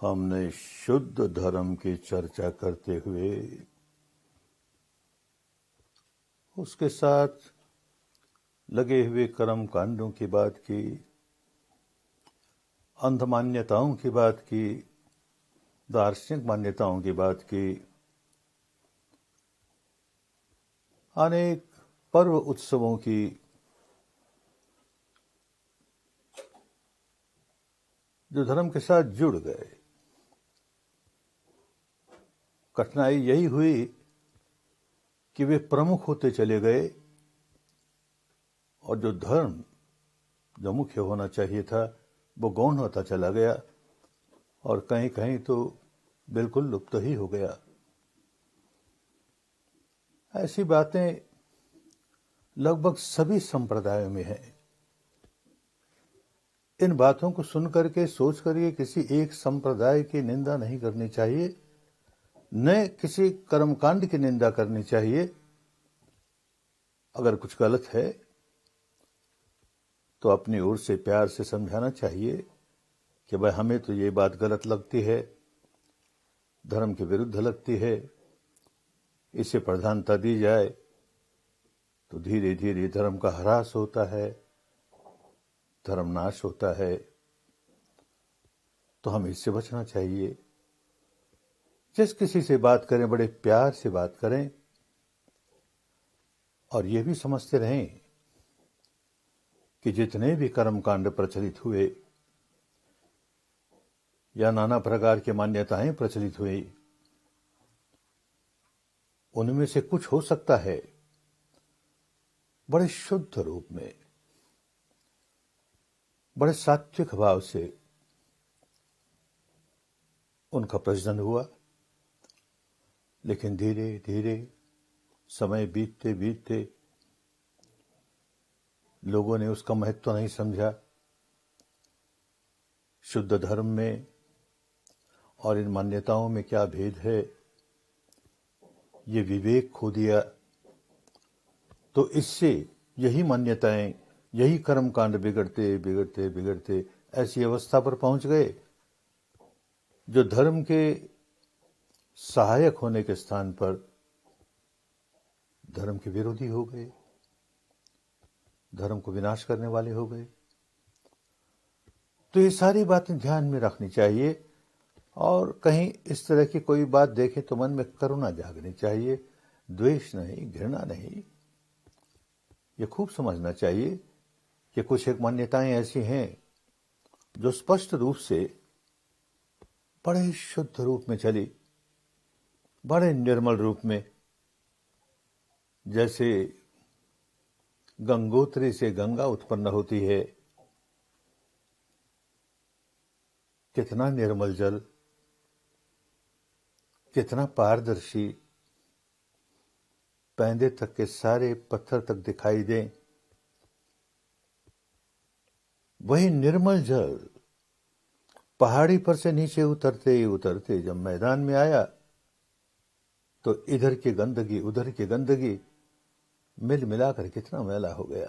हमने शुद्ध धर्म की चर्चा करते हुए उसके साथ लगे हुए कर्म कांडों की बात की, अंध मान्यताओं की बात की, दार्शनिक मान्यताओं की बात की, अनेक पर्व उत्सवों की, जो धर्म के साथ जुड़ गए। कठिनाई यही हुई कि वे प्रमुख होते चले गए और जो धर्म जो मुख्य होना चाहिए था वो गौण होता चला गया और कहीं कहीं तो बिल्कुल लुप्त ही हो गया। ऐसी बातें लगभग सभी संप्रदायों में हैं। इन बातों को सुनकर के सोच कर किसी एक संप्रदाय की निंदा नहीं करनी चाहिए, न किसी कर्मकांड की निंदा करनी चाहिए। अगर कुछ गलत है तो अपनी ओर से प्यार से समझाना चाहिए कि भाई हमें तो ये बात गलत लगती है, धर्म के विरुद्ध लगती है, इसे प्रधानता दी जाए तो धीरे धीरे धर्म का ह्रास होता है, धर्म नाश होता है। तो हमें इससे बचना चाहिए। जिस किसी से बात करें बड़े प्यार से बात करें और ये भी समझते रहें कि जितने भी कर्मकांड प्रचलित हुए या नाना प्रकार की मान्यताएं प्रचलित हुई, उनमें से कुछ हो सकता है बड़े शुद्ध रूप में, बड़े सात्विक भाव से उनका प्रजनन हुआ, लेकिन धीरे धीरे समय बीतते बीतते लोगों ने उसका महत्व नहीं समझा। शुद्ध धर्म में और इन मान्यताओं में क्या भेद है ये विवेक खो दिया। तो इससे यही मान्यताएं, यही कर्मकांड बिगड़ते बिगड़ते बिगड़ते ऐसी अवस्था पर पहुंच गए जो धर्म के सहायक होने के स्थान पर धर्म के विरोधी हो गए, धर्म को विनाश करने वाले हो गए। तो ये सारी बातें ध्यान में रखनी चाहिए और कहीं इस तरह की कोई बात देखे तो मन में करुणा जागनी चाहिए, द्वेष नहीं, घृणा नहीं। ये खूब समझना चाहिए कि कुछ एक मान्यताएं ऐसी हैं जो स्पष्ट रूप से बड़े शुद्ध रूप में चली, बड़े निर्मल रूप में। जैसे गंगोत्री से गंगा उत्पन्न होती है, कितना निर्मल जल, कितना पारदर्शी, पैंदे तक के सारे पत्थर तक दिखाई दें। वही निर्मल जल पहाड़ी पर से नीचे उतरते उतरते जब मैदान में आया तो इधर की गंदगी उधर की गंदगी मिल मिलाकर कितना मैला हो गया,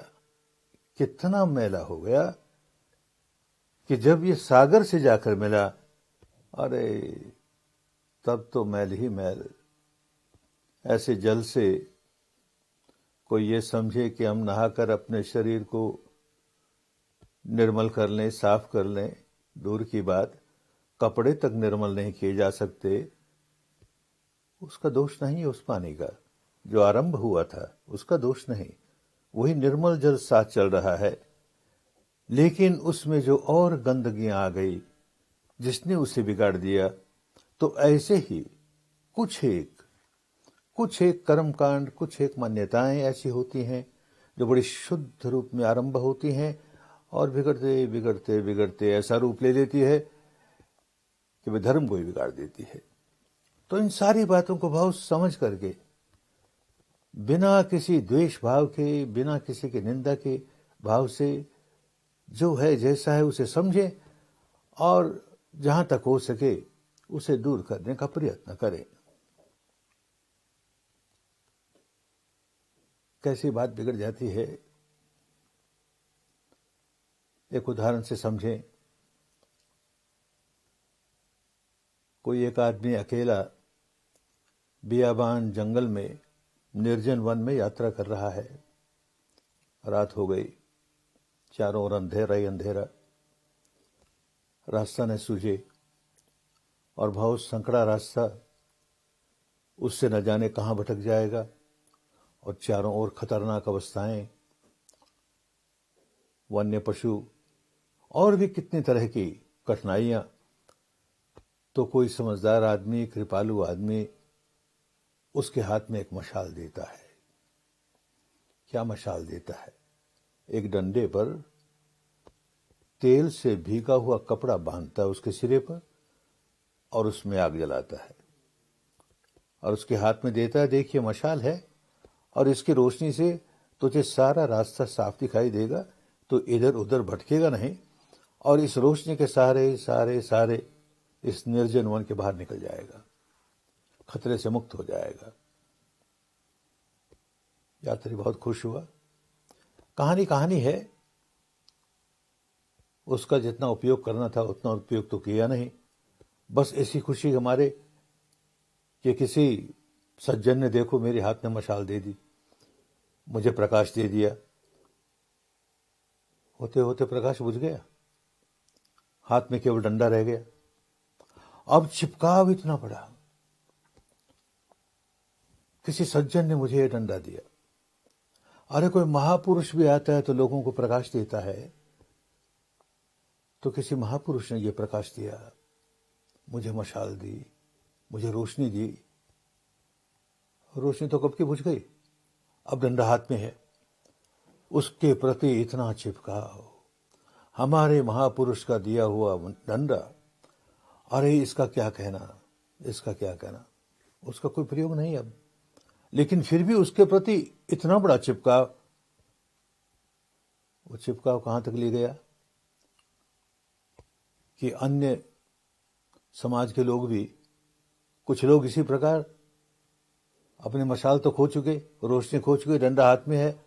कितना मैला हो गया कि जब ये सागर से जाकर मिला, अरे तब तो मैल ही मैल। ऐसे जल से कोई ये समझे कि हम नहाकर अपने शरीर को निर्मल कर लें, साफ कर लें, दूर की बात, कपड़े तक निर्मल नहीं किए जा सकते, उसका दोष नहीं है। उस पानी का जो आरंभ हुआ था उसका दोष नहीं, वही निर्मल जल साथ चल रहा है। लेकिन उसमें जो और गंदगियां आ गई जिसने उसे बिगाड़ दिया। तो ऐसे ही कुछ एक कर्मकांड, कुछ एक मान्यताएं ऐसी होती हैं जो बड़ी शुद्ध रूप में आरंभ होती हैं और बिगड़ते बिगड़ते बिगड़ते ऐसा रूप ले लेती है कि वे धर्म को ही बिगाड़ देती है। तो इन सारी बातों को बहुत समझ करके, बिना किसी द्वेष भाव के, बिना किसी की निंदा के भाव से, जो है जैसा है उसे समझें और जहां तक हो सके उसे दूर करने का प्रयत्न करें। कैसी बात बिगड़ जाती है, एक उदाहरण से समझें। कोई एक आदमी अकेला बियाबान जंगल में निर्जन वन में यात्रा कर रहा है। रात हो गई, चारों ओर अंधेरा ही अंधेरा, रास्ता न सूझे और बहुत संकड़ा रास्ता, उससे न जाने कहाँ भटक जाएगा और चारों ओर खतरनाक अवस्थाएं, वन्य पशु और भी कितनी तरह की कठिनाइयां। तो कोई समझदार आदमी, कृपालु आदमी उसके हाथ में एक मशाल देता है। क्या मशाल देता है? एक डंडे पर तेल से भीगा हुआ कपड़ा बांधता है उसके सिरे पर और उसमें आग जलाता है और उसके हाथ में देता है, देखिए मशाल है और इसकी रोशनी से तुझे सारा रास्ता साफ दिखाई देगा, तो इधर उधर भटकेगा नहीं और इस रोशनी के सारे सारे सारे इस निर्जन वन के बाहर निकल जाएगा, खतरे से मुक्त हो जाएगा। यात्री बहुत खुश हुआ। कहानी है, उसका जितना उपयोग करना था उतना उपयोग तो किया नहीं। बस ऐसी खुशी हमारे कि किसी सज्जन ने देखो मेरे हाथ में मशाल दे दी, मुझे प्रकाश दे दिया। होते होते प्रकाश बुझ गया, हाथ में केवल डंडा रह गया। अब चिपकाव इतना बड़ा, किसी सज्जन ने मुझे यह डंडा दिया। अरे कोई महापुरुष भी आता है तो लोगों को प्रकाश देता है, तो किसी महापुरुष ने यह प्रकाश दिया, मुझे मशाल दी, मुझे रोशनी दी। रोशनी तो कब की बुझ गई, अब डंडा हाथ में है। उसके प्रति इतना चिपकाव, हमारे महापुरुष का दिया हुआ डंडा। अरे इसका क्या कहना, इसका क्या कहना, उसका कोई प्रयोग नहीं अब, लेकिन फिर भी उसके प्रति इतना बड़ा चिपकाव। वो चिपकाव कहां तक ले गया कि अन्य समाज के लोग भी, कुछ लोग इसी प्रकार अपने मशाल तो खो चुके, रोशनी खो चुके, डंडा हाथ में है,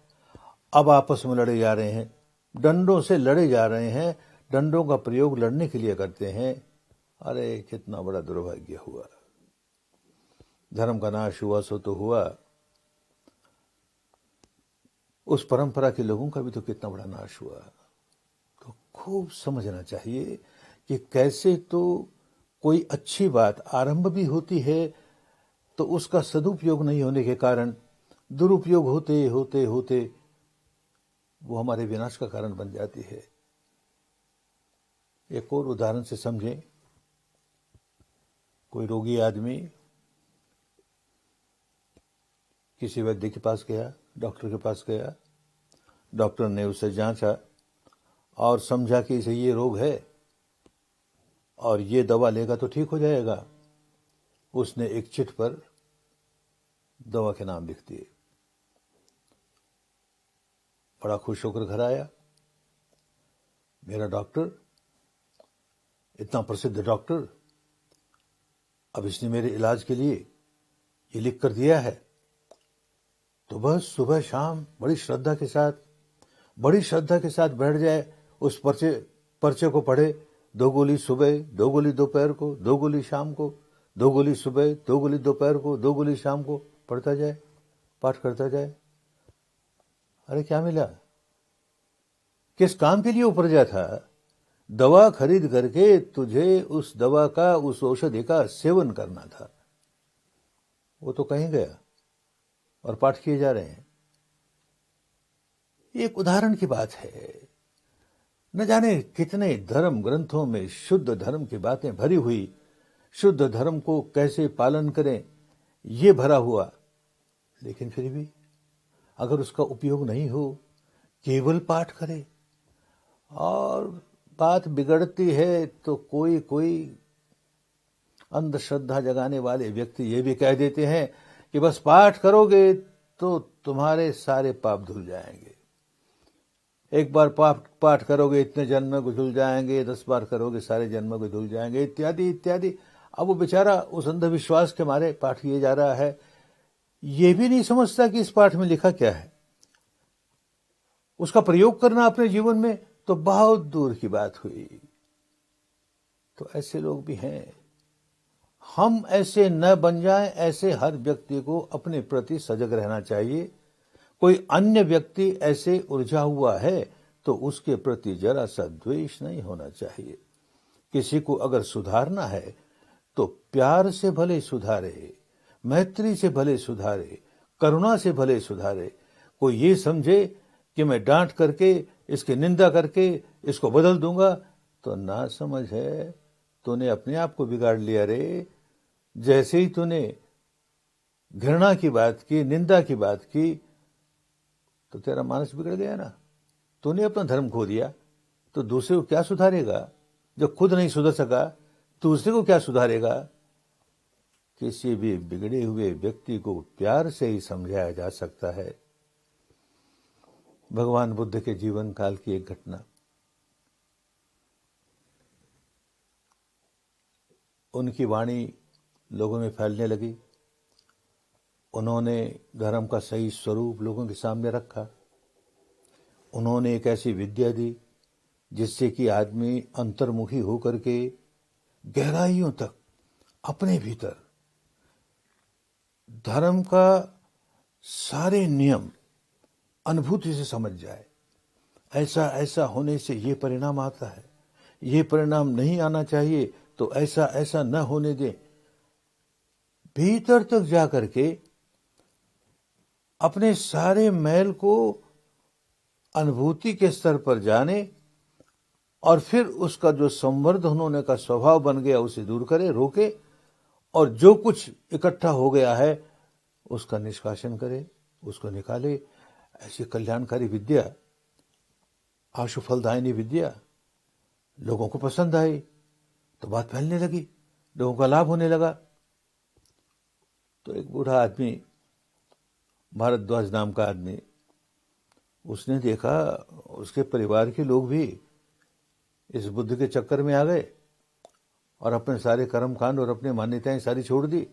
अब आपस में लड़े जा रहे हैं, डंडों से लड़े जा रहे हैं, डंडों का प्रयोग लड़ने के लिए करते हैं। अरे कितना बड़ा दुर्भाग्य हुआ, धर्म का नाश हुआ सो तो हुआ, उस परंपरा के लोगों का भी तो कितना बड़ा नाश हुआ। तो खूब समझना चाहिए कि कैसे तो कोई अच्छी बात आरंभ भी होती है तो उसका सदुपयोग नहीं होने के कारण दुरुपयोग होते होते होते वो हमारे विनाश का कारण बन जाती है। एक और उदाहरण से समझें। कोई रोगी आदमी किसी वैद्य के पास गया, डॉक्टर के पास गया, डॉक्टर ने उसे जांचा और समझा कि इसे ये रोग है और ये दवा लेगा तो ठीक हो जाएगा। उसने एक चिट पर दवा के नाम लिख दिए। बड़ा खुश होकर घर आया, मेरा डॉक्टर, इतना प्रसिद्ध डॉक्टर, अब इसने मेरे इलाज के लिए ये लिख कर दिया है। तो बस सुबह शाम बड़ी श्रद्धा के साथ बैठ जाए, उस पर्चे को पढ़े, 2 गोली सुबह, 2 गोली दोपहर को, 2 गोली शाम को, 2 गोली सुबह, 2 गोली दोपहर को, 2 गोली शाम को, पढ़ता जाए, पाठ करता जाए। अरे क्या मिला, किस काम के लिए उपरजा था? दवा खरीद करके तुझे उस दवा का, उस औषधि का सेवन करना था। वो तो कहीं गया और पाठ किए जा रहे हैं। एक उदाहरण की बात है। न जाने कितने धर्म ग्रंथों में शुद्ध धर्म की बातें भरी हुई, शुद्ध धर्म को कैसे पालन करें ये भरा हुआ, लेकिन फिर भी अगर उसका उपयोग नहीं हो, केवल पाठ करे और बात बिगड़ती है तो कोई अंधश्रद्धा जगाने वाले व्यक्ति ये भी कह देते हैं कि बस पाठ करोगे तो तुम्हारे सारे पाप धुल जाएंगे। एक बार पाठ करोगे इतने जन्म को धुल जाएंगे, 10 बार करोगे सारे जन्म को धुल जाएंगे, इत्यादि इत्यादि। अब वो बेचारा उस अंधविश्वास के मारे पाठ किए जा रहा है, ये भी नहीं समझता कि इस पाठ में लिखा क्या है। उसका प्रयोग करना अपने जीवन में तो बहुत दूर की बात हुई। तो ऐसे लोग भी हैं। हम ऐसे न बन जाएं, ऐसे हर व्यक्ति को अपने प्रति सजग रहना चाहिए। कोई अन्य व्यक्ति ऐसे उलझा हुआ है तो उसके प्रति जरा सा द्वेष नहीं होना चाहिए। किसी को अगर सुधारना है तो प्यार से भले सुधारे, मैत्री से भले सुधारे, करुणा से भले सुधारे। कोई ये समझे कि मैं डांट करके, इसकी निंदा करके इसको बदल दूंगा, तो ना समझ है, तूने अपने आप को बिगाड़ लिया रे। जैसे ही तूने घृणा की बात की, निंदा की बात की, तो तेरा मानस बिगड़ गया ना। तूने अपना धर्म खो दिया, तो दूसरे को क्या सुधारेगा? जब खुद नहीं सुधर सका, दूसरे को क्या सुधारेगा? किसी भी बिगड़े हुए व्यक्ति को प्यार से ही समझाया जा सकता है। भगवान बुद्ध के जीवन काल की एक घटना, उनकी वाणी लोगों में फैलने लगी। उन्होंने धर्म का सही स्वरूप लोगों के सामने रखा। उन्होंने एक ऐसी विद्या दी जिससे कि आदमी अंतर्मुखी होकर के गहराइयों तक अपने भीतर धर्म का सारे नियम अनुभूति से समझ जाए। ऐसा ऐसा होने से ये परिणाम आता है, ये परिणाम नहीं आना चाहिए, तो ऐसा ऐसा न होने दें। भीतर तक जा करके अपने सारे मैल को अनुभूति के स्तर पर जाने और फिर उसका जो संवर्धन होने का स्वभाव बन गया उसे दूर करे, रोके, और जो कुछ इकट्ठा हो गया है उसका निष्कासन करे, उसको निकाले। ऐसी कल्याणकारी विद्या, आशु फलदायिनी विद्या लोगों को पसंद आई, तो बात फैलने लगी, लोगों का लाभ होने लगा। तो एक बूढ़ा आदमी, भारद्वाज नाम का आदमी, उसने देखा उसके परिवार के लोग भी इस बुद्ध के चक्कर में आ गए और अपने सारे कर्म कांड और अपनी मान्यताएं सारी छोड़ दी।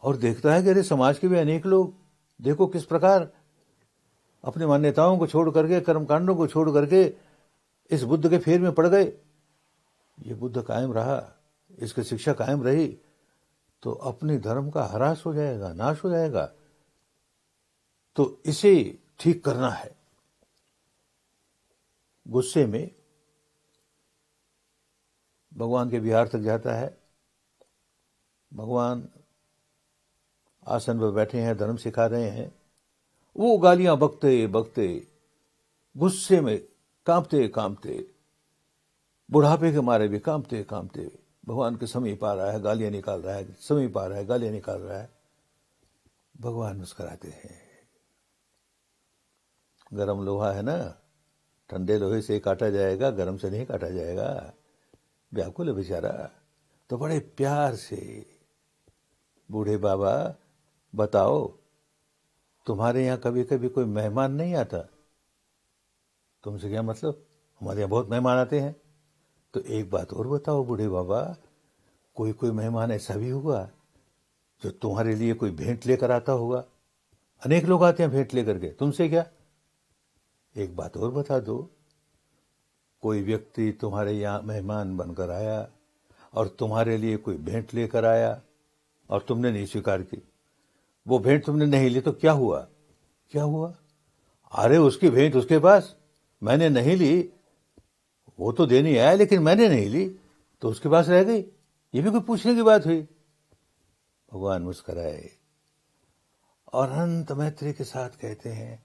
और देखता है कि अरे समाज के भी अनेक लोग देखो किस प्रकार अपनी मान्यताओं को छोड़ करके, कर्म कांडों को छोड़ करके इस बुद्ध के फेर में पड़ गए। ये बुद्ध कायम रहा, इसकी शिक्षा कायम रही, तो अपने धर्म का ह्रास हो जाएगा, नाश हो जाएगा। तो इसे ठीक करना है। गुस्से में भगवान के विहार तक जाता है। भगवान आसन पर बैठे हैं, धर्म सिखा रहे हैं। वो गालियां बकते बकते, गुस्से में कांपते कांपते, बुढ़ापे के मारे भी कांपते कांपते भगवान के समीप आ रहा है, गालियां निकाल रहा है, समीप आ रहा है, गालियां निकाल रहा है। भगवान मुस्कुराते हैं। गरम लोहा है ना, ठंडे लोहे से काटा जाएगा, गरम से नहीं काटा जाएगा। व्याकुल है बेचारा। तो बड़े प्यार से, बूढ़े बाबा बताओ, तुम्हारे यहाँ कभी कभी कोई मेहमान नहीं आता? तुमसे क्या मतलब? हमारे यहाँ बहुत मेहमान आते हैं। तो एक बात और बताओ बूढ़े बाबा, कोई कोई मेहमान ऐसा भी होगा जो तुम्हारे लिए कोई भेंट लेकर आता होगा? अनेक लोग आते हैं भेंट लेकर के, तुमसे क्या? एक बात और बता दो, कोई व्यक्ति तुम्हारे यहाँ मेहमान बनकर आया और तुम्हारे लिए कोई भेंट लेकर आया और तुमने नहीं स्वीकार की, वो भेंट तुमने नहीं ली, तो क्या हुआ? क्या हुआ? अरे उसकी भेंट उसके पास, मैंने नहीं ली, वो तो देने आया लेकिन मैंने नहीं ली, तो उसके पास रह गई। ये भी कोई पूछने की बात हुई? भगवान मुस्कुराए और अनंत मैत्री के साथ कहते हैं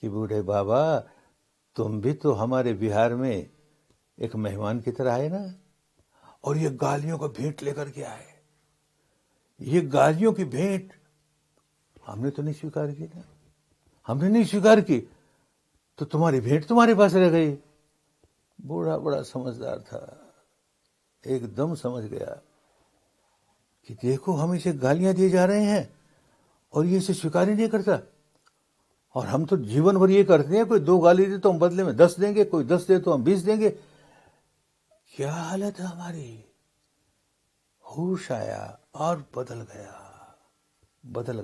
कि बूढ़े बाबा, तुम भी तो हमारे बिहार में एक मेहमान की तरह आए ना, और ये गालियों का भेंट लेकर के आए। ये गालियों की भेंट हमने तो नहीं स्वीकार की ना, हमने नहीं स्वीकार की, तो तुम्हारी भेंट तुम्हारे पास रह गई। बूढ़ा बड़ा समझदार था, एकदम समझ गया कि देखो हम इसे गालियां दिए जा रहे हैं और ये इसे स्वीकार ही नहीं करता। और हम तो जीवन भर ये करते हैं, कोई 2 गाली दे तो हम बदले में 10 देंगे, कोई 10 दे तो हम 20 देंगे। क्या हालत है हमारी। होश आया और बदल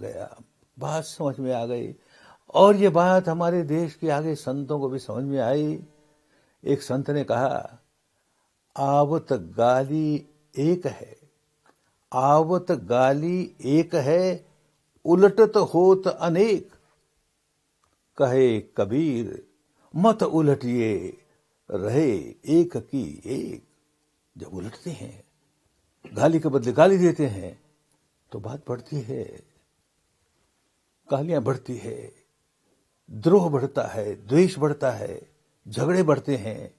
गया। बात समझ में आ गई। और ये बात हमारे देश के आगे संतों को भी समझ में आई। एक संत ने कहा, आवत गाली एक है, आवत गाली एक है, उलटत होत अनेक। कहे कबीर मत उलटिए, रहे एक की एक। जब उलटते हैं, गाली के बदले गाली देते हैं, तो बात बढ़ती है, गालियां बढ़ती है, द्रोह बढ़ता है, द्वेष बढ़ता है, झगड़े बढ़ते हैं।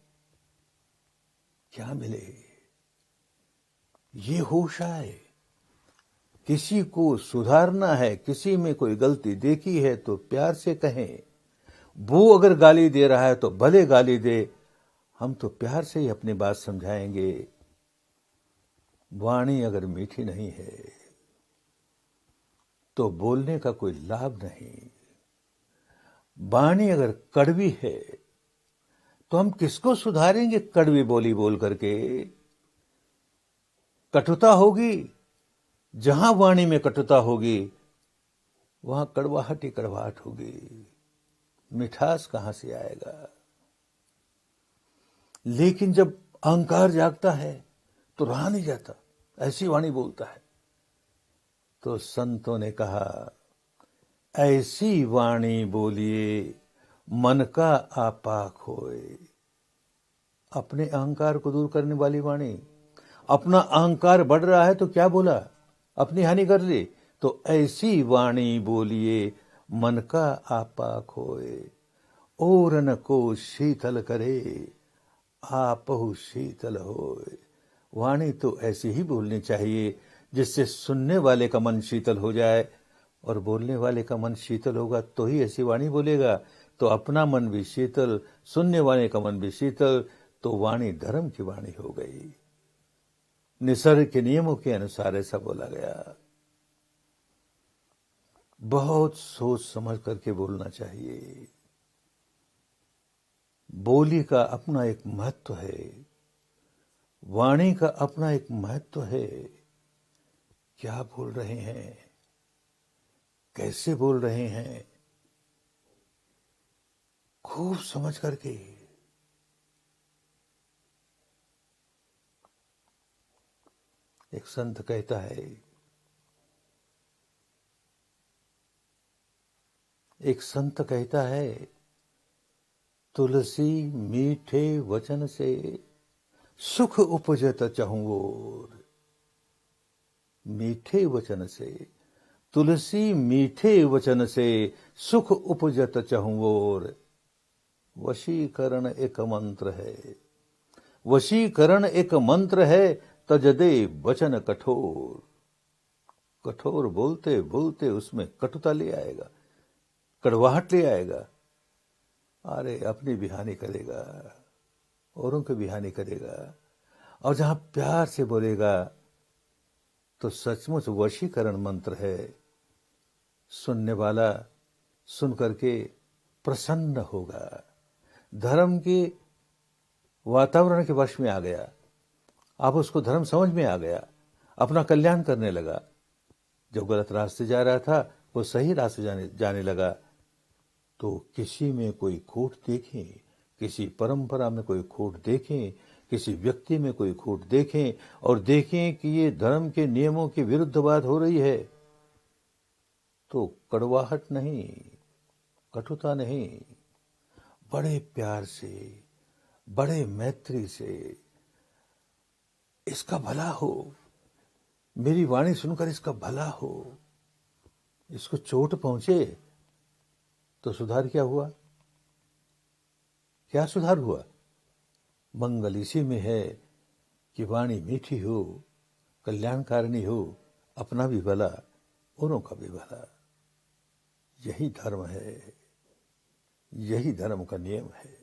क्या मिले? ये होश आए। किसी को सुधारना है, किसी में कोई गलती देखी है तो प्यार से कहें। वो अगर गाली दे रहा है तो भले गाली दे, हम तो प्यार से ही अपनी बात समझाएंगे। वाणी अगर मीठी नहीं है तो बोलने का कोई लाभ नहीं। वाणी अगर कड़वी है तो हम किसको सुधारेंगे कड़वी बोली बोल करके? कटुता होगी, जहां वाणी में कटुता होगी वहां कड़वाहट ही कड़वाहट होगी, मिठास कहां से आएगा? लेकिन जब अहंकार जागता है तो रहा नहीं जाता, ऐसी वाणी बोलता है। तो संतों ने कहा, ऐसी वाणी बोलिए मन का आपा खोए। अपने अहंकार को दूर करने वाली वाणी। अपना अहंकार बढ़ रहा है तो क्या बोला? अपनी हानि कर ली। तो ऐसी वाणी बोलिए मन का आपा खोए। ओरन को शीतल करे, आपहु शीतल होए। वाणी तो ऐसी ही बोलनी चाहिए जिससे सुनने वाले का मन शीतल हो जाए, और बोलने वाले का मन शीतल होगा तो ही ऐसी वाणी बोलेगा। तो अपना मन भी शीतल, सुनने वाले का मन भी शीतल, तो वाणी धर्म की वाणी हो गई। निसर्ग के नियमों के अनुसार ऐसा बोला गया। बहुत सोच समझ करके बोलना चाहिए। बोली का अपना एक महत्व है, वाणी का अपना एक महत्व है। क्या बोल रहे हैं, कैसे बोल रहे हैं, खूब समझ करके। एक संत कहता है, तुलसी मीठे वचन से सुख उपजत चहुओर। मीठे वचन से, तुलसी मीठे वचन से सुख उपजत चहुओर। वशीकरण एक मंत्र है, वशीकरण एक मंत्र है, तजदे वचन कठोर। कठोर बोलते बोलते उसमें कटुता ले आएगा, कड़वाहट ले आएगा। अरे अपनी भी हानि करेगा, औरों की भी हानि करेगा। और जहां प्यार से बोलेगा तो सचमुच वशीकरण मंत्र है। सुनने वाला सुन करके प्रसन्न होगा, धर्म के वातावरण के वश में आ गया। अब उसको धर्म समझ में आ गया, अपना कल्याण करने लगा। जो गलत रास्ते जा रहा था वो सही रास्ते जाने लगा। तो किसी में कोई खोट देखें, किसी परंपरा में कोई खोट देखें, किसी व्यक्ति में कोई खोट देखें, और देखें कि ये धर्म के नियमों के विरुद्ध बात हो रही है, तो कड़वाहट नहीं, कटुता नहीं, बड़े प्यार से, बड़े मैत्री से, इसका भला हो, मेरी वाणी सुनकर इसका भला हो, इसको चोट पहुंचे, तो सुधार क्या हुआ? क्या सुधार हुआ? मंगल इसी में है कि वाणी मीठी हो, कल्याणकारिणी हो, अपना भी भला, औरों का भी भला। यही धर्म है, यही धर्म का नियम है।